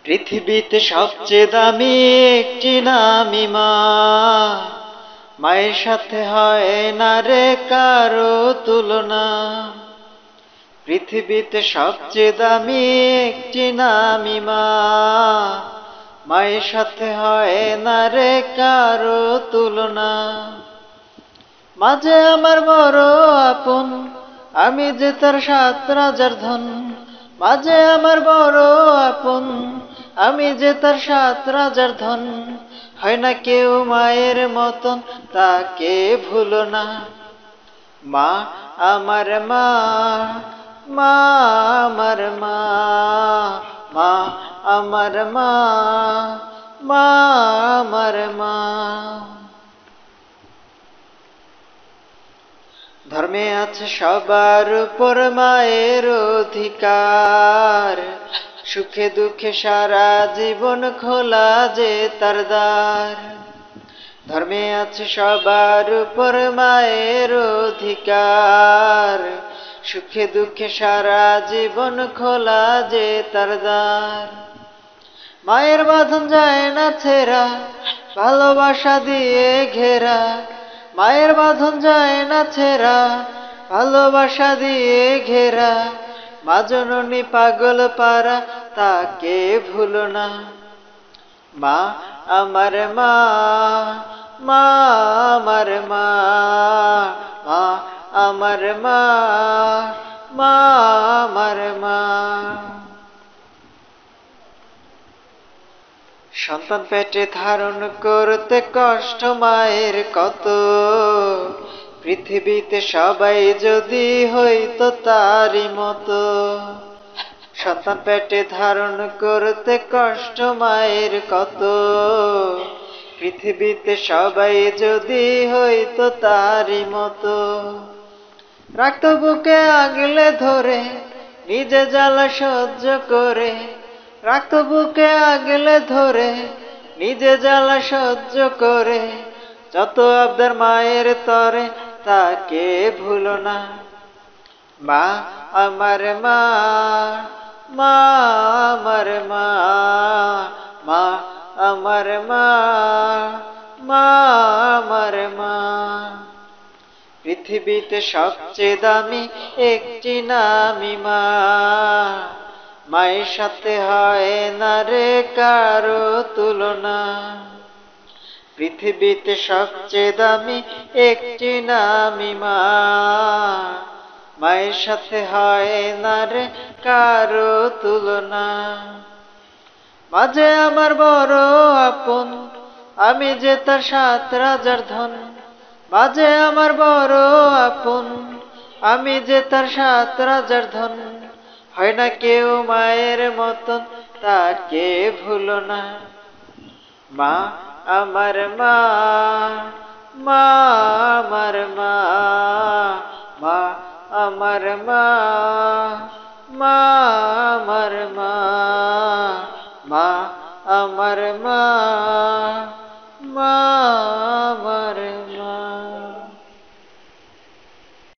পৃথিবীতে সবচেয়ে দামি একটি নামই মা। মায়ের সাথে হয় না রে কারো তুলনা। পৃথিবীতে সবচেয়ে দামি একটি নামই মা। মায়ের সাথে হয় না রে কারো তুলনা। মাঝে আমার বড় আপন, আমি যে তার ৭ রাজার ধন। মাঝে আমার বড় আপন, আমি যে তার ৭ রাজার ধন। হয় না কেউ মায়ের মতন, তাকে ভুলো না। মা আমার মা, মা আমার মা, মা আমার মা, মা আমার মা। ধর্মে আছে সবার উপর মায়ের অধিকার। সুখে দুঃখে সারা জীবন খোলা যে তার দ্বার। ধর্মে আছে সবার উপর মায়ের অধিকার। সুখে দুঃখে সারা জীবন খোলা যে তার দ্বার। মায়ের বাঁধন যায় না ছেঁড়া, ভালোবাসা দিয়ে ঘেরা। মায়ের বাঁধন যায় না ছেঁড়া, ভালোবাসা দিয়ে ঘেরা। মা জননী পাগল পারা, তাকে ভুলো না। মা আমার মা, মা আমার মা, মা আমার মা, মা আমার মা। সন্তান পেটে ধারণ করতে কষ্ট মায়ের কত। পৃথিবীতে সবাই যদি হইতো তারই মতো। সন্তান পেটে ধারণ করতে কষ্ট মায়ের কত। পৃথিবীতে সবাই যদি হইতো তারই মতো। রাখতো বুকে আগলে ধরে, নিজে জ্বালা সহ্য করে। রাখতো বুকে আগলে ধরে, নিজে জ্বালা সহ্য করে। যত আবদার মায়ের তরে, তাকে ভুলো না। মা আমার মা, মা আমার মা, মা আমার মা, মা আমার মা। পৃথিবীতে সবচেয়ে দামি একটি নামই মা। মায়ের সাথে হয় না রে কারো তুলনা। পৃথিবীতে সবচেয়ে দামি একটি নামই মা। মায়ের সাথে হয় না রে কারো তুলনা। মাঝে আমার বড় আপন, আমি যে তার ৭ রাজার ধন। মাঝে আমার বড় আপন, আমি যে তার ৭ রাজার ধন। হয় না কেউ মায়ের মতন, তাকে ভুলো না। মা আমার মা, মা আমার মা, মা আমার মা, মা আমার মা, মা আমার মা, মা